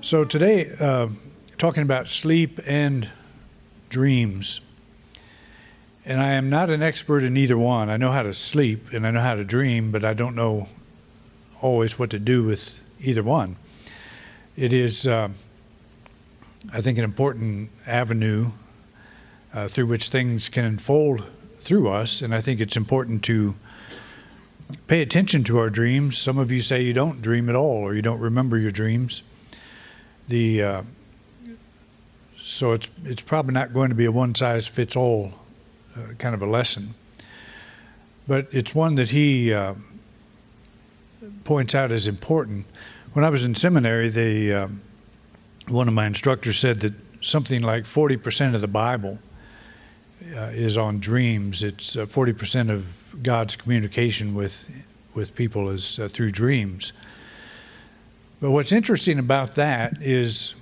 So today, talking about sleep and dreams. And I am not an expert in either one. I know how to sleep and I know how to dream, but I don't know always what to do with either one. It is, I think, an important avenue through which things can unfold through us. And I think it's important to pay attention to our dreams. Some of you say you don't dream at all or you don't remember your dreams. So it's probably not going to be a one-size-fits-all kind of a lesson. But it's one that he points out as important. When I was in seminary, one of my instructors said that something like 40% of the Bible is on dreams. It's 40% of God's communication with people is through dreams. But what's interesting about that is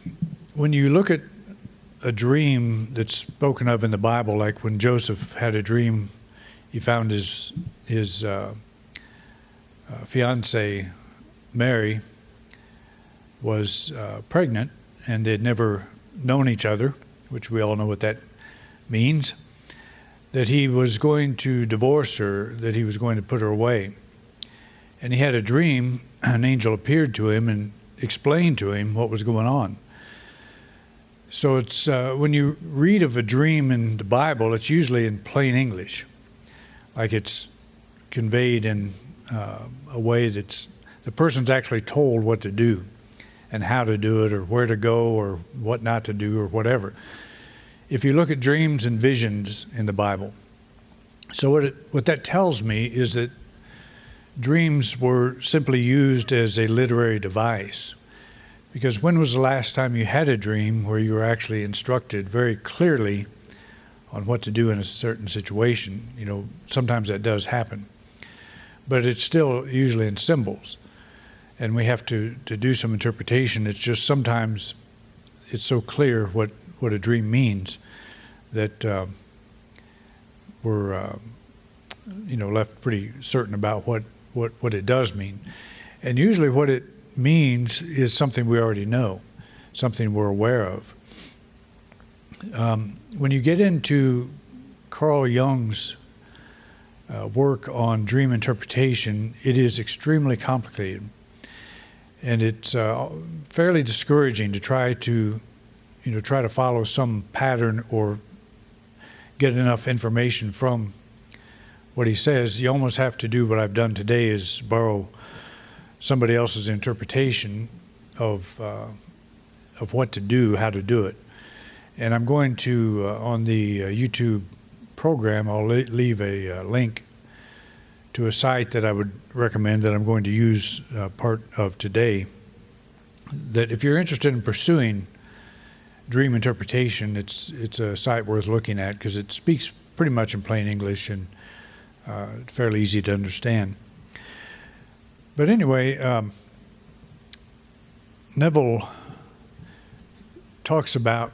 when you look at a dream that's spoken of in the Bible, like when Joseph had a dream, he found his fiancée Mary was pregnant, and they'd never known each other, which we all know what that means, that he was going to divorce her, that he was going to put her away. And he had a dream. An angel appeared to him and explained to him what was going on. So it's when you read of a dream in the Bible, it's usually in plain English, like it's conveyed in a way that's the person's actually told what to do and how to do it or where to go or what not to do or whatever. If you look at dreams and visions in the Bible, so what that tells me is that dreams were simply used as a literary device. Because when was the last time you had a dream where you were actually instructed very clearly on what to do in a certain situation? You know, sometimes that does happen. But it's still usually in symbols. And we have to do some interpretation. It's just sometimes it's so clear what a dream means that we're left pretty certain about what it does mean. And usually what it means is something we already know, something we're aware of. When you get into Carl Jung's work on dream interpretation, it is extremely complicated. And it's fairly discouraging to try to follow some pattern or get enough information from what he says. You almost have to do what I've done today, is borrow somebody else's interpretation of what to do, how to do it. And I'm going to, on the YouTube program, I'll leave a link to a site that I would recommend that I'm going to use part of today, that if you're interested in pursuing dream interpretation, it's a site worth looking at because it speaks pretty much in plain English and fairly easy to understand. But anyway, Neville talks about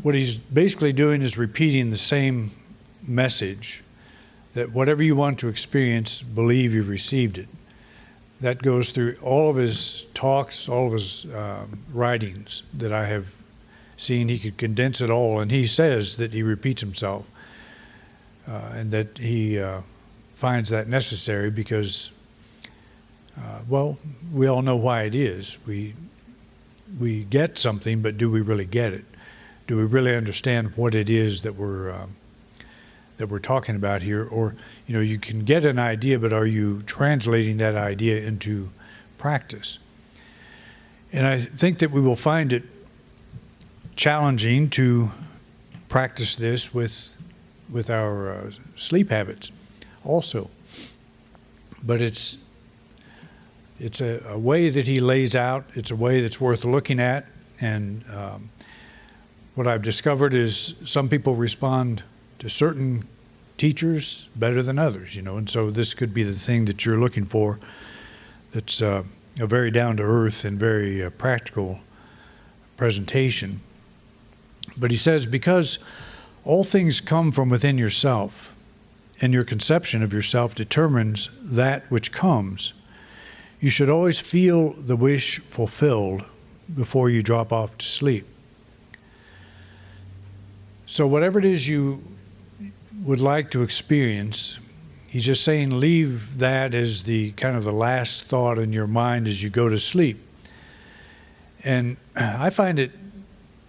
what he's basically doing is repeating the same message, that whatever you want to experience, believe you've received it. That goes through all of his talks, all of his writings that I have seen. He could condense it all, and he says that he repeats himself and that he finds that necessary because we all know why it is. We get something, but do we really get it? Do we really understand what it is that we're talking about here? Or, you can get an idea, but are you translating that idea into practice? And I think that we will find it challenging to practice this with our sleep habits also. But it's a way that he lays out. It's a way that's worth looking at. And what I've discovered is some people respond to certain teachers better than others, and so this could be the thing that you're looking for. That's a very down-to-earth and very practical presentation. But he says, because all things come from within yourself, and your conception of yourself determines that which comes, you should always feel the wish fulfilled before you drop off to sleep. So whatever it is you would like to experience, he's just saying leave that as the kind of the last thought in your mind as you go to sleep. And I find it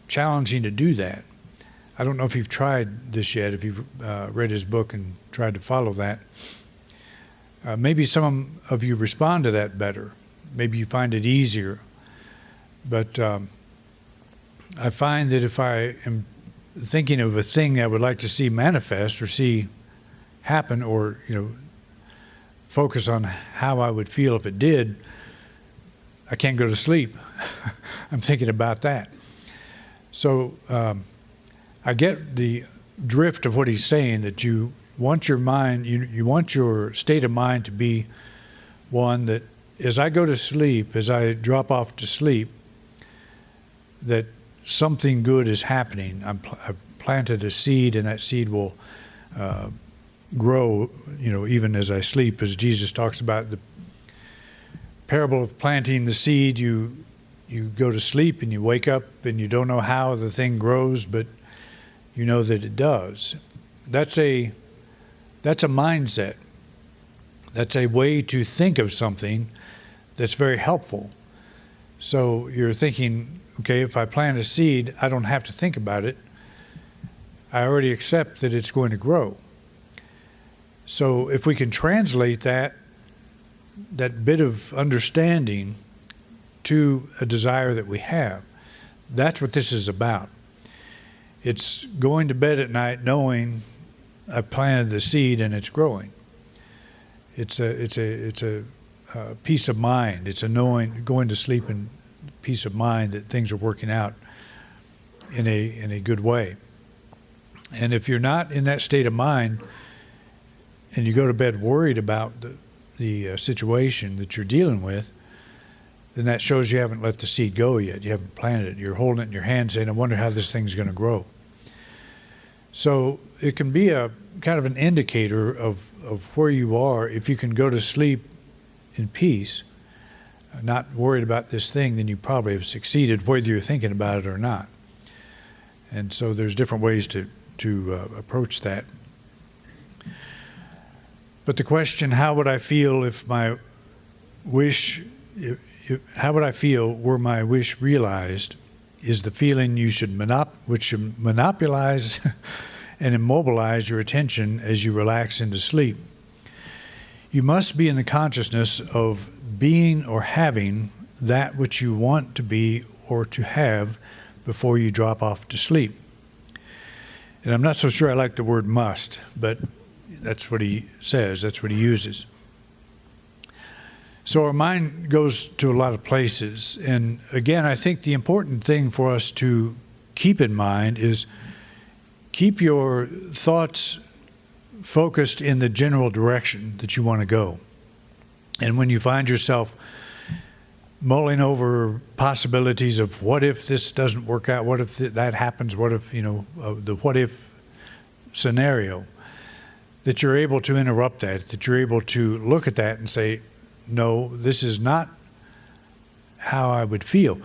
challenging to do that. I don't know if you've tried this yet, if you've read his book and tried to follow that. Maybe some of you respond to that better. Maybe you find it easier. But I find that if I am thinking of a thing I would like to see manifest or see happen, or focus on how I would feel if it did, I can't go to sleep. I'm thinking about that. So I get the drift of what he's saying, that you want your mind, you want your state of mind to be one that as I go to sleep, as I drop off to sleep, that something good is happening. I've planted a seed, and that seed will grow, even as I sleep. As Jesus talks about the parable of planting the seed, you go to sleep and you wake up and you don't know how the thing grows, but you know that it does. That's a mindset. That's a way to think of something that's very helpful. So you're thinking, okay, if I plant a seed, I don't have to think about it. I already accept that it's going to grow. So if we can translate that bit of understanding to a desire that we have, that's what this is about. It's going to bed at night knowing I've planted the seed and it's growing. It's a peace of mind. It's a knowing, going to sleep in peace of mind that things are working out in a good way. And if you're not in that state of mind and you go to bed worried about the situation that you're dealing with, then that shows you haven't let the seed go yet. You haven't planted it. You're holding it in your hand saying, I wonder how this thing's going to grow. So it can be a kind of an indicator of where you are. If you can go to sleep in peace, not worried about this thing, then you probably have succeeded, whether you're thinking about it or not. And so there's different ways to approach that. But the question, how would I feel if my wish, how would I feel were my wish realized, is the feeling which should monopolize and immobilize your attention as you relax into sleep. You must be in the consciousness of being or having that which you want to be or to have before you drop off to sleep. And I'm not so sure I like the word must, but that's what he says, that's what he uses. So our mind goes to a lot of places. And again, I think the important thing for us to keep in mind is keep your thoughts focused in the general direction that you want to go. And when you find yourself mulling over possibilities of what if this doesn't work out, what if that happens, what if, the what if scenario, that you're able to interrupt that you're able to look at that and say, no, this is not how I would feel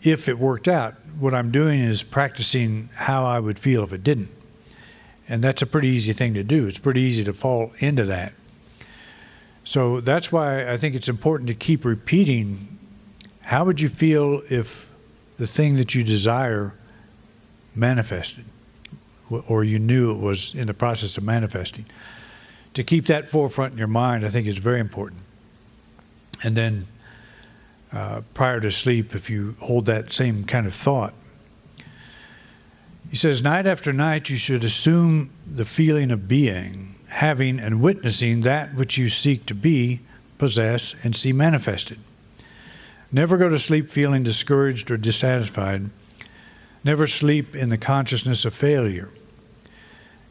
if it worked out. What I'm doing is practicing how I would feel if it didn't. And that's a pretty easy thing to do. It's pretty easy to fall into that. So that's why I think it's important to keep repeating, how would you feel if the thing that you desire manifested, or you knew it was in the process of manifesting? To keep that forefront in your mind, I think is very important. And then prior to sleep, if you hold that same kind of thought. He says, night after night, you should assume the feeling of being, having and witnessing that which you seek to be, possess, and see manifested. Never go to sleep feeling discouraged or dissatisfied. Never sleep in the consciousness of failure.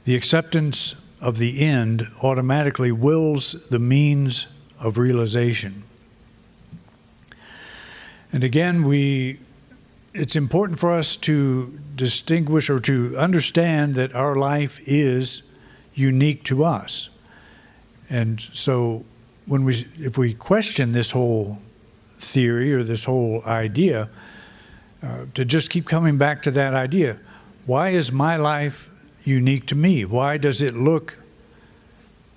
The acceptance of the end automatically wills the means of realization. And again, it's important for us to distinguish or to understand that our life is unique to us. And so if we question this whole theory or this whole idea, to just keep coming back to that idea. Why is my life unique to me? Why does it look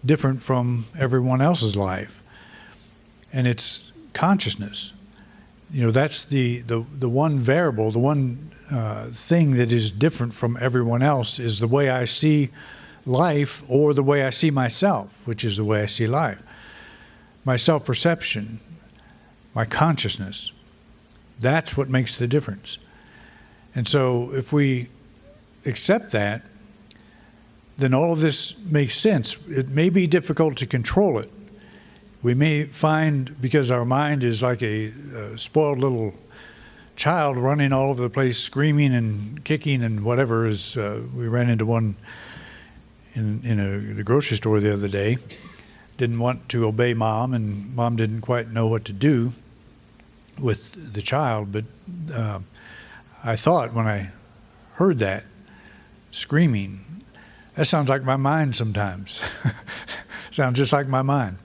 different from everyone else's life? And it's consciousness. That's the one variable, the one thing that is different from everyone else is the way I see life, or the way I see myself, which is the way I see life. My self-perception, my consciousness, that's what makes the difference. And so if we accept that, then all of this makes sense. It may be difficult to control it. We may find, because our mind is like a spoiled little child running all over the place, screaming and kicking and whatever, as we ran into one in the grocery store the other day. Didn't want to obey mom, and mom didn't quite know what to do with the child. But I thought when I heard that screaming, that sounds like my mind sometimes. Sounds just like my mind.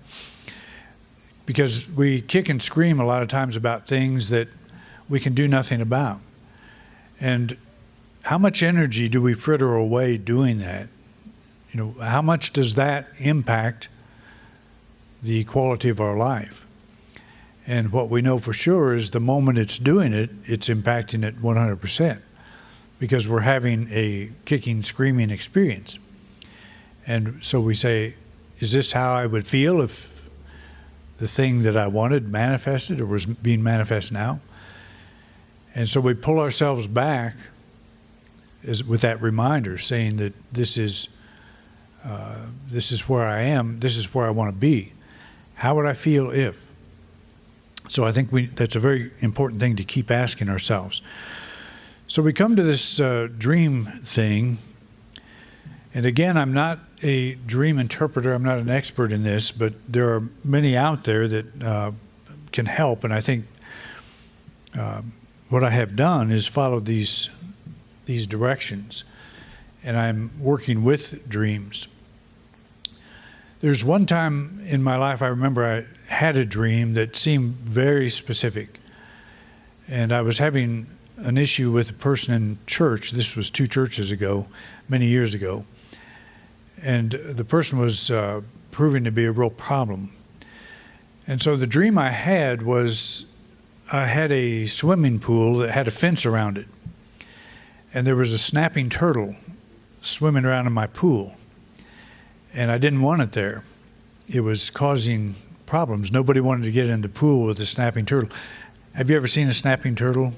Because we kick and scream a lot of times about things that we can do nothing about. And how much energy do we fritter away doing that? How much does that impact the quality of our life? And what we know for sure is the moment it's doing it, it's impacting it 100%, because we're having a kicking, screaming experience. And so we say, is this how I would feel if the thing that I wanted manifested or was being manifest now? And so we pull ourselves back with that reminder, saying that this is where I am, this is where I want to be. How would I feel if? So I think that's a very important thing to keep asking ourselves. So we come to this dream thing, and again, I'm not a dream interpreter, I'm not an expert in this, but there are many out there that can help, and I think what I have done is followed these directions, and I'm working with dreams. There's one time in my life I remember I had a dream that seemed very specific, and I was having an issue with a person in church. This was 2 churches ago, many years ago, and the person was proving to be a real problem. And so the dream I had was I had a swimming pool that had a fence around it, and there was a snapping turtle swimming around in my pool, and I didn't want it there. It was causing problems. Nobody wanted to get in the pool with a snapping turtle. Have you ever seen a snapping turtle?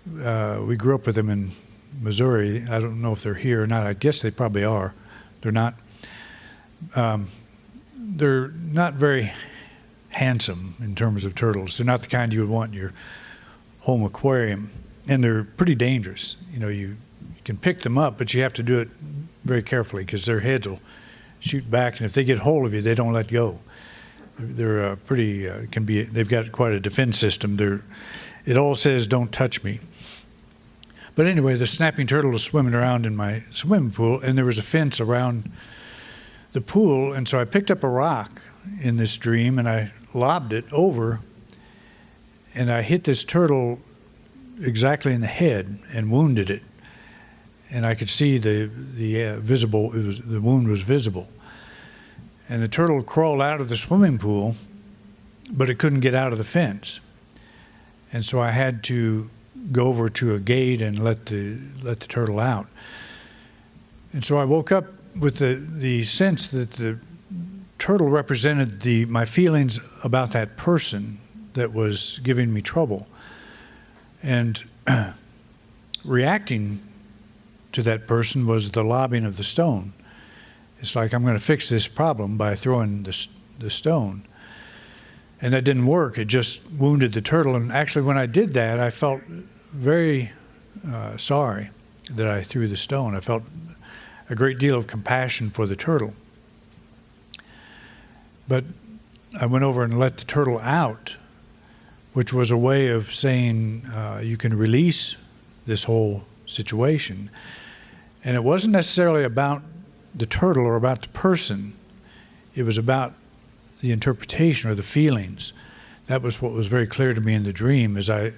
We grew up with them in Missouri. I don't know if they're here or not. I guess they probably are. They're not. They're not very handsome in terms of turtles. They're not the kind you would want in your home aquarium, and they're pretty dangerous. You can pick them up, but you have to do it very carefully because their heads will shoot back, and if they get hold of you, they don't let go. They're they've got quite a defense system. It all says, "Don't touch me." But anyway, the snapping turtle was swimming around in my swimming pool, and there was a fence around the pool, and so I picked up a rock in this dream, and I lobbed it over, and I hit this turtle exactly in the head and wounded it. And I could see the wound was visible. And the turtle crawled out of the swimming pool, but it couldn't get out of the fence. And so I had to go over to a gate and let the turtle out. And so I woke up with the sense that the turtle represented my feelings about that person that was giving me trouble. And reacting to that person was the lobbing of the stone. It's like, I'm going to fix this problem by throwing the stone. And that didn't work. It just wounded the turtle. And actually, when I did that, I felt very sorry that I threw the stone. I felt a great deal of compassion for the turtle. But I went over and let the turtle out, which was a way of saying you can release this whole situation. And it wasn't necessarily about the turtle or about the person. It was about the interpretation or the feelings that was what was very clear to me in the dream, as I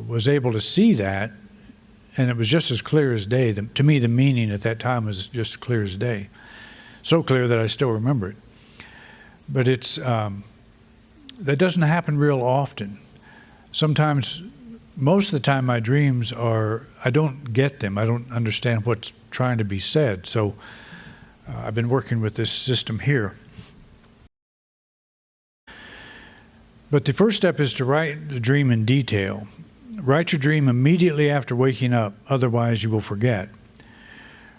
was able to see that, and it was just as clear as day. To me, the meaning at that time was just clear as day. So clear that I still remember it. But it's that doesn't happen real often. Sometimes, most of the time, my dreams are, I don't get them. I don't understand what's trying to be said. So I've been working with this system here. But the first step is to write the dream in detail. Write your dream immediately after waking up, otherwise you will forget.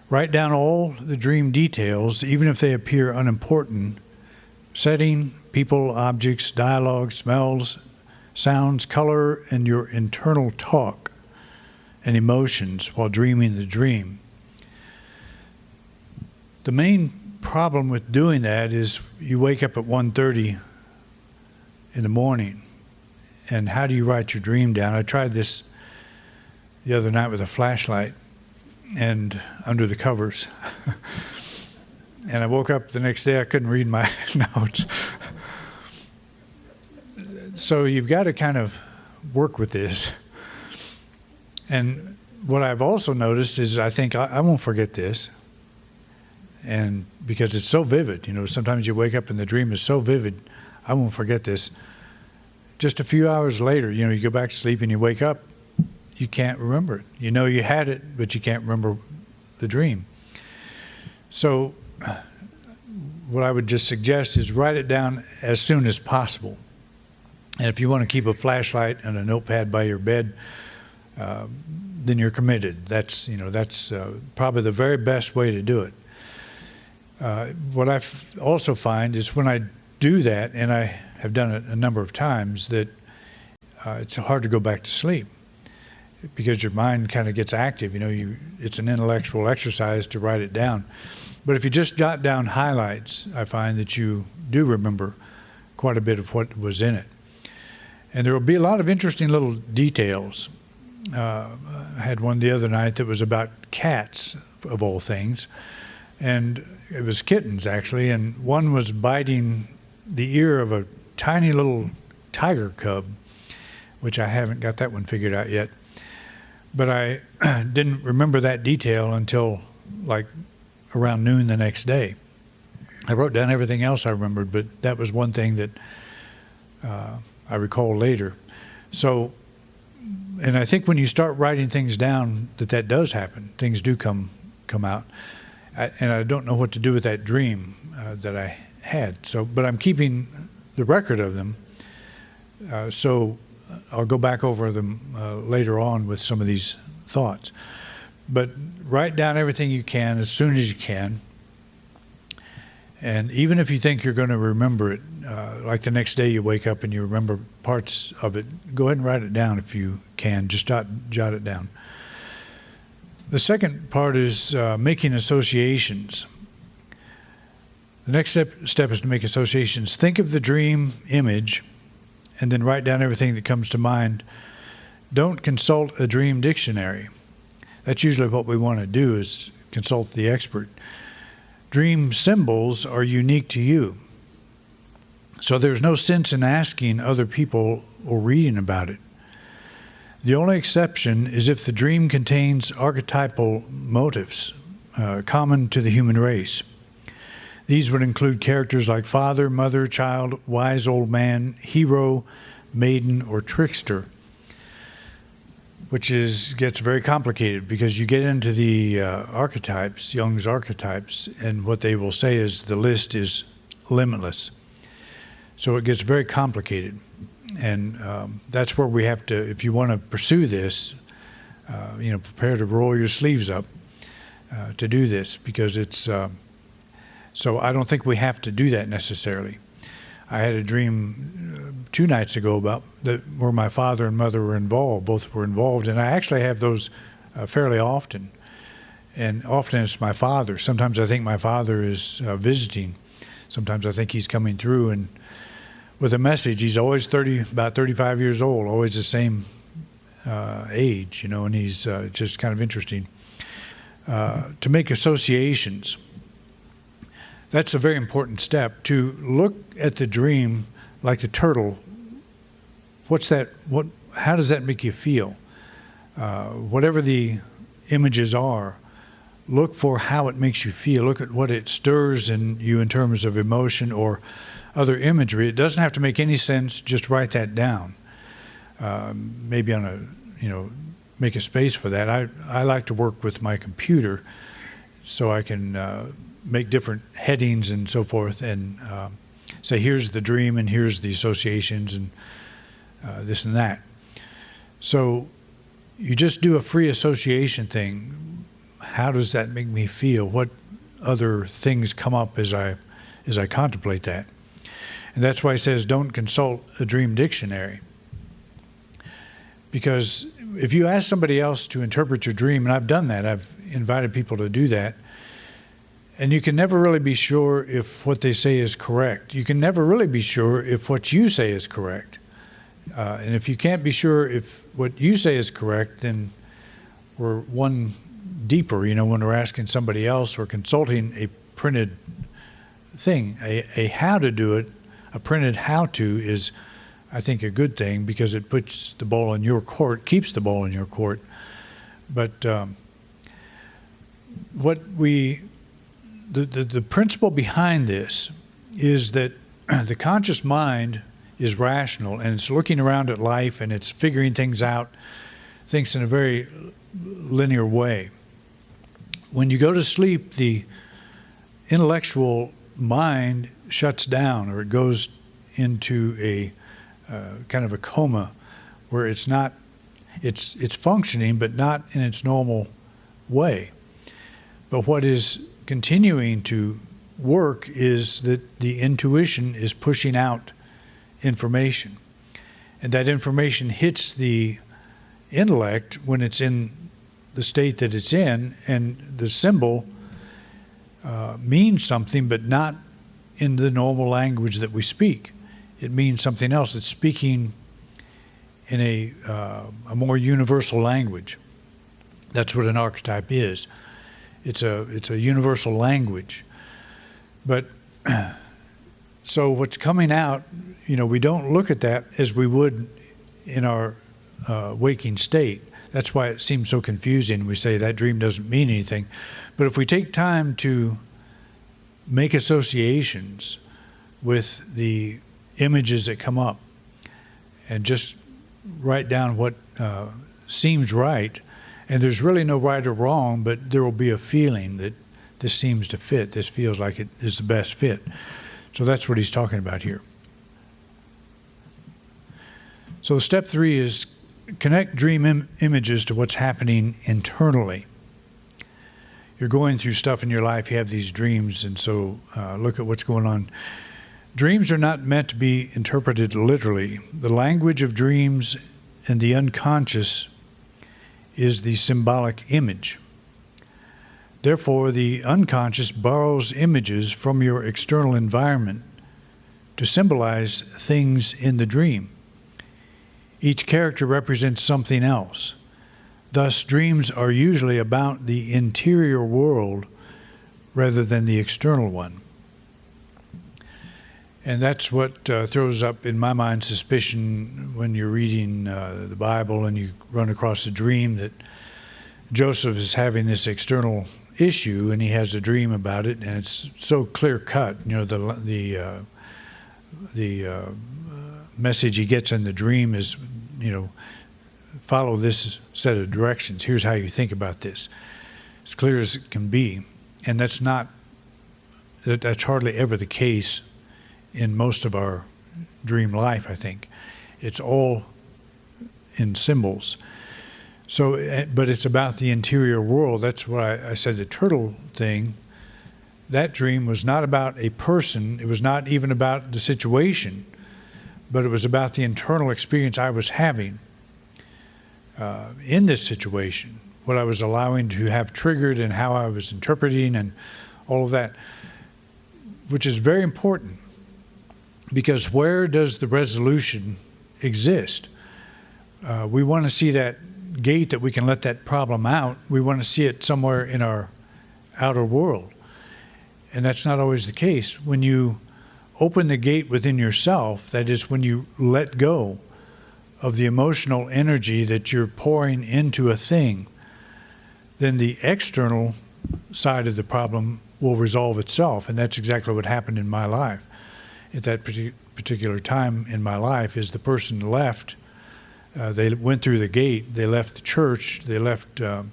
Write down all the dream details, even if they appear unimportant: setting, people, objects, dialogue, smells, sounds, color, and your internal talk and emotions while dreaming the dream. The main problem with doing that is you wake up at 1:30 in the morning, and how do you write your dream down? I tried this the other night with a flashlight and under the covers. And I woke up the next day, I couldn't read my notes. So you've got to kind of work with this. And what I've also noticed is I think I won't forget this. And because it's so vivid, sometimes you wake up and the dream is so vivid, I won't forget this. Just a few hours later, you go back to sleep and you wake up, you can't remember it. You know you had it, but you can't remember the dream. So what I would just suggest is write it down as soon as possible. And if you want to keep a flashlight and a notepad by your bed, then you're committed. That's probably the very best way to do it. What I also find is when I do that, and I have done it a number of times, that it's hard to go back to sleep because your mind kind of gets active. It's an intellectual exercise to write it down. But if you just jot down highlights, I find that you do remember quite a bit of what was in it. And there will be a lot of interesting little details. I had one the other night that was about cats, of all things. And it was kittens, actually. And one was biting the ear of a tiny little tiger cub, which I haven't got that one figured out yet. But I didn't remember that detail until like around noon the next day. I wrote down everything else I remembered, but that was one thing that I recall later. So, and I think when you start writing things down, that does happen. Things do come out. And I don't know what to do with that dream that I had. So, but I'm keeping the record of them. So I'll go back over them later on with some of these thoughts. But write down everything you can as soon as you can. And even if you think you're going to remember it, like the next day you wake up and you remember parts of it, go ahead and write it down if you can. Just jot it down. The second part is making associations. The next step is to make associations. Think of the dream image and then write down everything that comes to mind. Don't consult a dream dictionary. That's usually what we want to do, is consult the expert. Dream symbols are unique to you. So there's no sense in asking other people or reading about it. The only exception is if the dream contains archetypal motifs common to the human race. These would include characters like father, mother, child, wise old man, hero, maiden, or trickster, which gets very complicated because you get into the archetypes, Jung's archetypes, and what they will say is the list is limitless. So it gets very complicated. And that's where we have to, if you want to pursue this, prepare to roll your sleeves up to do this, because it's, so I don't think we have to do that necessarily. I had a dream 2 nights ago about where my father and mother were involved, both were involved, and I actually have those fairly often. And often it's my father. Sometimes I think my father is visiting. Sometimes I think he's coming through and with a message. He's always about 35 years old, always the same age, and he's just kind of interesting. To make associations. That's a very important step, to look at the dream like the turtle, what's that? How does that make you feel? Whatever the images are, look for how it makes you feel. Look at what it stirs in you in terms of emotion or other imagery. It doesn't have to make any sense. Just write that down. Maybe on a, make a space for that. I like to work with my computer so I can make different headings and so forth and say, here's the dream and here's the associations and this and that. So you just do a free association thing. How does that make me feel? What other things come up as I contemplate that? And that's why it says don't consult a dream dictionary. Because if you ask somebody else to interpret your dream, and I've done that, I've invited people to do that, and you can never really be sure if what they say is correct. You can never really be sure if what you say is correct. And if you can't be sure if what you say is correct, then we're one deeper, when we're asking somebody else or consulting a printed thing. A how to do it, a printed how-to is, I think, a good thing because it puts the ball in your court, keeps the ball in your court. But the principle behind this is that the conscious mind is rational and it's looking around at life and it's figuring things out, thinks in a very linear way. When you go to sleep, the intellectual mind shuts down, or it goes into a kind of a coma where it's functioning but not in its normal way. But what is continuing to work is that the intuition is pushing out information, and that information hits the intellect when it's in the state that it's in, and the symbol means something, but not in the normal language that we speak. It means something else. It's speaking in a more universal language. That's what an archetype is. It's a universal language. But so what's coming out, we don't look at that as we would in our waking state. That's why it seems so confusing. We say that dream doesn't mean anything. But if we take time to make associations with the images that come up and just write down what seems right, and there's really no right or wrong, but there will be a feeling that this seems to fit, this feels like it is the best fit. So that's what he's talking about here. So step 3 is connect dream images to what's happening internally. You're going through stuff in your life, you have these dreams, and so look at what's going on. Dreams are not meant to be interpreted literally. The language of dreams and the unconscious is the symbolic image. Therefore, the unconscious borrows images from your external environment to symbolize things in the dream. Each character represents something else. Thus, dreams are usually about the interior world rather than the external one. And that's what throws up, in my mind, suspicion when you're reading the Bible and you run across a dream that Joseph is having this external issue and he has a dream about it, and it's so clear cut. The message he gets in the dream is, follow this set of directions. Here's how you think about this. As clear as it can be. And that's hardly ever the case in most of our dream life, I think. It's all in symbols. So, but it's about the interior world. That's why I said the turtle thing. That dream was not about a person. It was not even about the situation, but it was about the internal experience I was having in this situation, what I was allowing to have triggered and how I was interpreting and all of that, which is very important, because where does the resolution exist? We want to see that gate that we can let that problem out. We want to see it somewhere in our outer world. And that's not always the case. When you open the gate within yourself, that is, when you let go of the emotional energy that you're pouring into a thing, then the external side of the problem will resolve itself. And that's exactly what happened in my life. At that particular time in my life, is the person left. They went through the gate. They left the church. They left the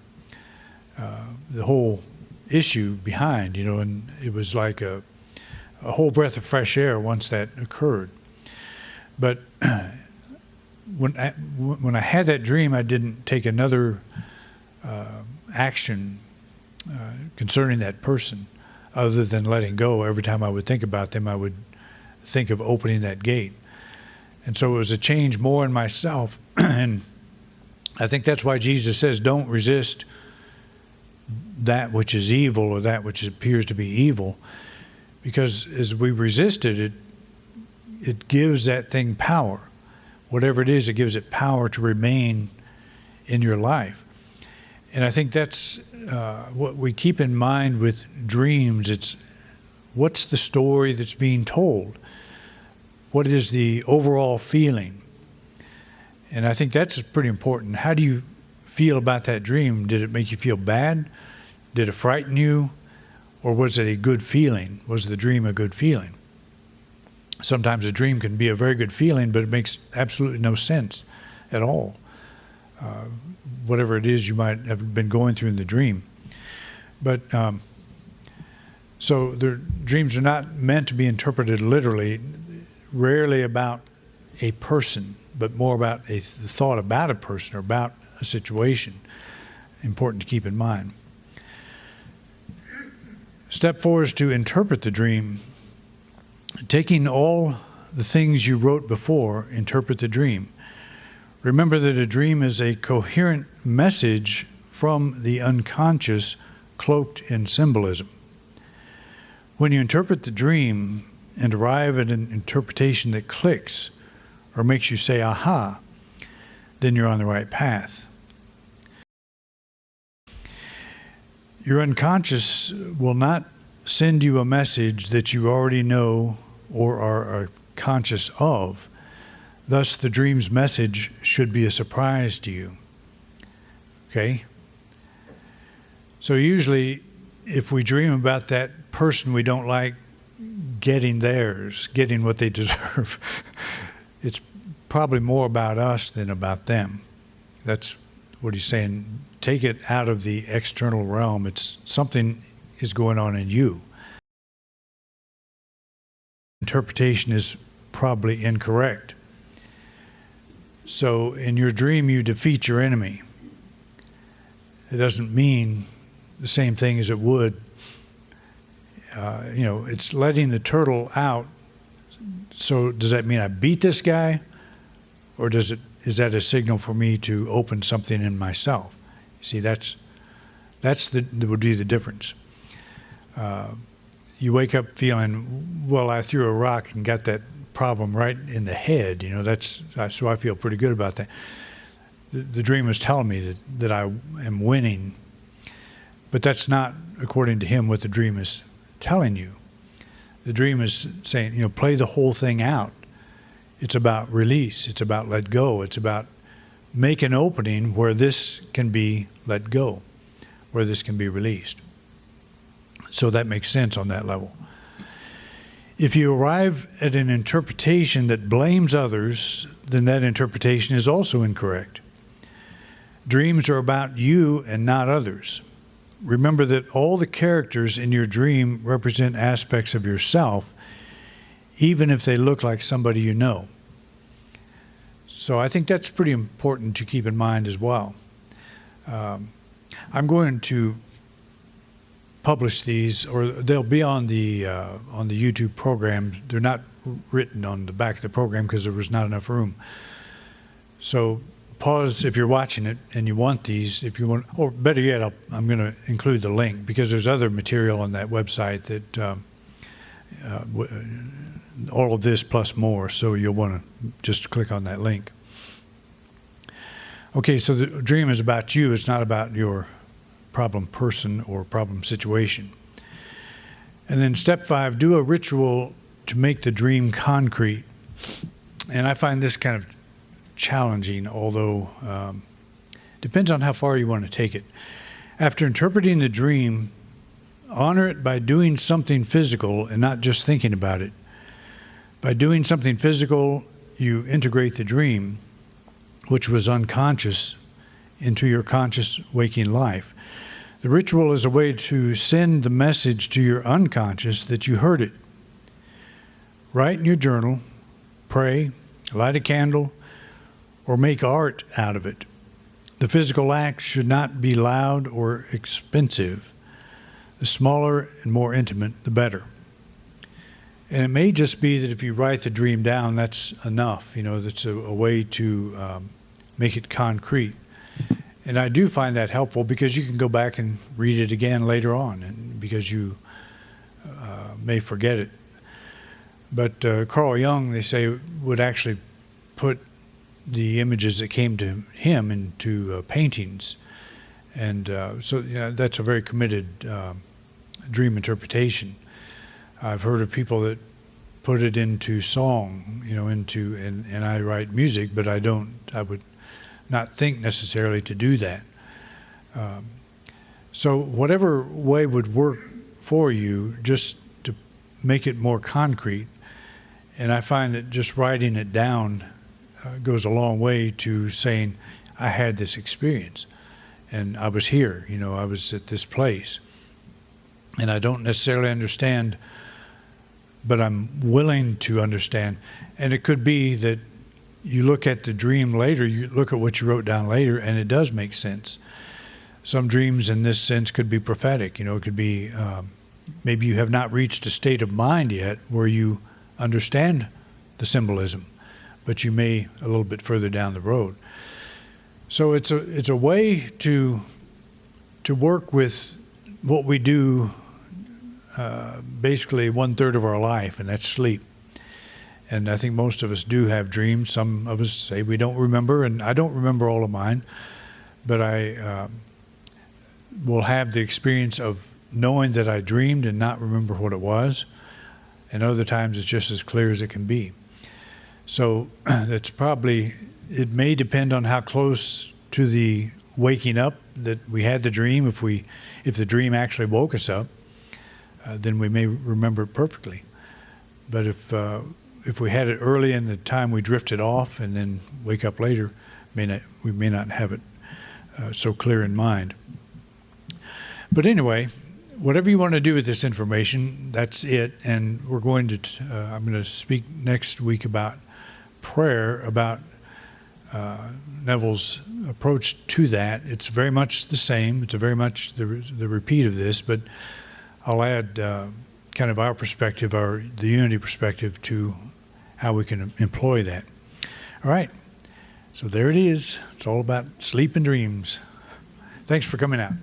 whole issue behind, and it was like a whole breath of fresh air once that occurred. But when I had that dream, I didn't take another action concerning that person, other than letting go. Every time I would think about them, I would think of opening that gate. And so it was a change more in myself. And I think that's why Jesus says, don't resist that which is evil or that which appears to be evil. Because as we resist it, it gives that thing power. Whatever it is, it gives it power to remain in your life. And I think that's what we keep in mind with dreams. It's what's the story that's being told? What is the overall feeling? And I think that's pretty important. How do you feel about that dream? Did it make you feel bad? Did it frighten you? Or was it a good feeling? Was the dream a good feeling? Sometimes a dream can be a very good feeling, but it makes absolutely no sense at all. Whatever it is you might have been going through in the dream. But so the dreams are not meant to be interpreted literally, rarely about a person, but more about the thought about a person or about a situation. Important to keep in mind. Step 4 is to interpret the dream. Taking all the things you wrote before, interpret the dream. Remember that a dream is a coherent message from the unconscious cloaked in symbolism. When you interpret the dream and arrive at an interpretation that clicks or makes you say, aha, then you're on the right path. Your unconscious will not send you a message that you already know or are conscious of. Thus, the dream's message should be a surprise to you. Okay? So usually, if we dream about that person we don't like getting theirs, getting what they deserve, it's probably more about us than about them. That's what he's saying. Take it out of the external realm. It's something is going on in you. Interpretation is probably incorrect. So in your dream, you defeat your enemy. It doesn't mean the same thing as it would. It's letting the turtle out. So does that mean I beat this guy? Or is that a signal for me to open something in myself? See, that would be the difference. You wake up feeling, well, I threw a rock and got that problem right in the head. So I feel pretty good about that. The dream is telling me that I am winning, but that's not, according to him, what the dream is telling you. The dream is saying, play the whole thing out. It's about release. It's about let go. It's about make an opening where this can be let go, where this can be released. So that makes sense on that level. If you arrive at an interpretation that blames others, then that interpretation is also incorrect. Dreams are about you and not others. Remember that all the characters in your dream represent aspects of yourself, even if they look like somebody you know. So I think that's pretty important to keep in mind as well. I'm going to publish these, or they'll be on the YouTube program. They're not written on the back of the program because there was not enough room. So pause if you're watching it and you want these. If you want, or better yet, I'm going to include the link because there's other material on that website that all of this plus more. So you'll want to just click on that link. Okay, so the dream is about you. It's not about your problem person or problem situation. And then step 5, do a ritual to make the dream concrete. And I find this kind of challenging, although depends on how far you want to take it. After interpreting the dream, honor it by doing something physical and not just thinking about it. By doing something physical, you integrate the dream, which was unconscious, into your conscious waking life. The ritual is a way to send the message to your unconscious that you heard it. Write in your journal, pray, light a candle, or make art out of it. The physical act should not be loud or expensive. The smaller and more intimate, the better. And it may just be that if you write the dream down, that's enough. That's a way to make it concrete. And I do find that helpful because you can go back and read it again later on, and because you may forget it. But Carl Jung, they say, would actually put the images that came to him into paintings. And so that's a very committed dream interpretation. I've heard of people that put it into song, and I write music, but I would not think necessarily to do that. So whatever way would work for you, just to make it more concrete. And I find that just writing it down goes a long way to saying, I had this experience, and I was here, I was at this place. And I don't necessarily understand, but I'm willing to understand. And it could be that you look at the dream later, you look at what you wrote down later, and it does make sense. Some dreams in this sense could be prophetic. It could be maybe you have not reached a state of mind yet where you understand the symbolism, but you may a little bit further down the road. So it's a way to work with what we do basically 1/3 of our life, and that's sleep. And I think most of us do have dreams. Some of us say we don't remember, and I don't remember all of mine, but I will have the experience of knowing that I dreamed and not remember what it was. And other times it's just as clear as it can be. So it may depend on how close to the waking up that we had the dream. If the dream actually woke us up, then we may remember it perfectly. But if we had it early in the time we drifted off and then wake up later, we may not have it so clear in mind. But anyway, whatever you want to do with this information, that's it. And we're going to, I'm going to speak next week about prayer, about Neville's approach to that. It's very much the same. It's very much the repeat of this, but I'll add kind of our perspective, the unity perspective, to how we can employ that. All right. So there it is. It's all about sleep and dreams. Thanks for coming out.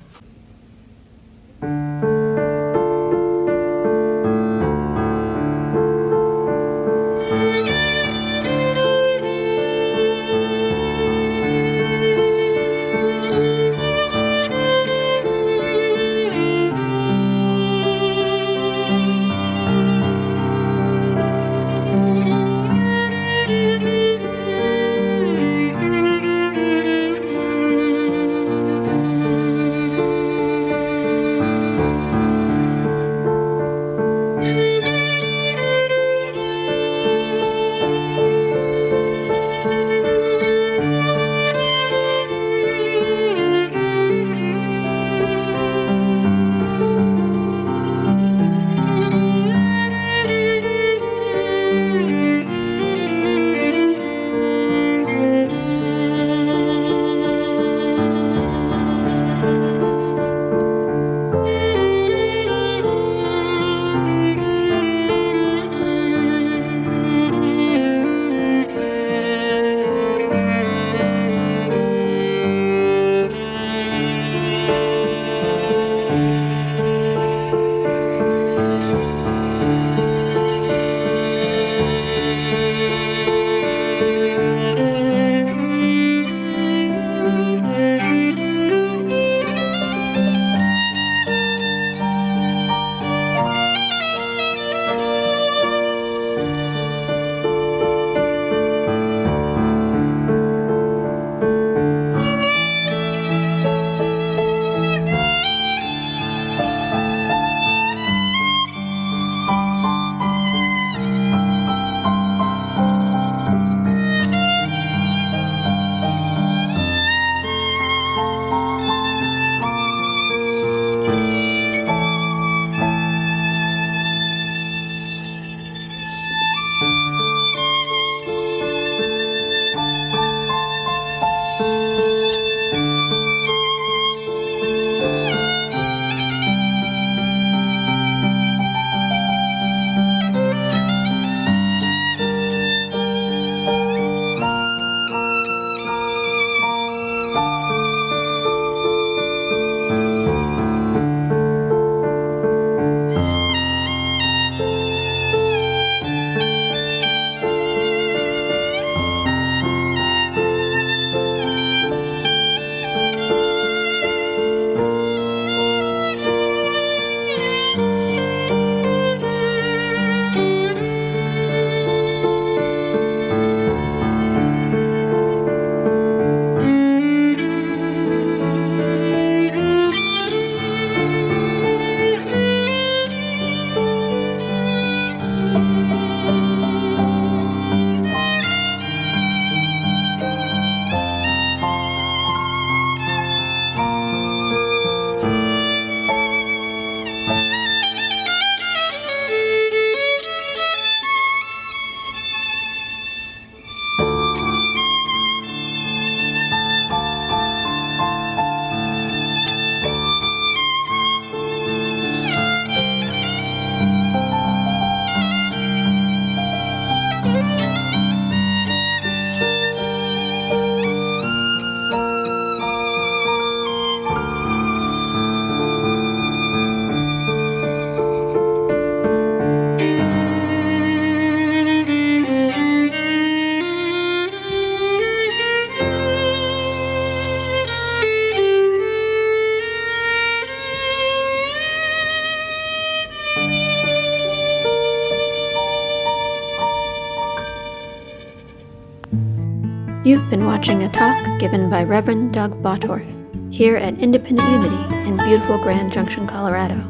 You've been watching a talk given by Reverend Doug Bottorff here at Independent Unity in beautiful Grand Junction, Colorado.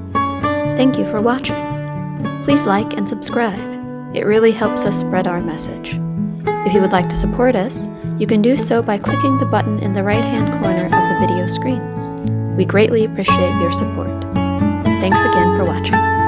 Thank you for watching. Please like and subscribe. It really helps us spread our message. If you would like to support us, you can do so by clicking the button in the right-hand corner of the video screen. We greatly appreciate your support. Thanks again for watching.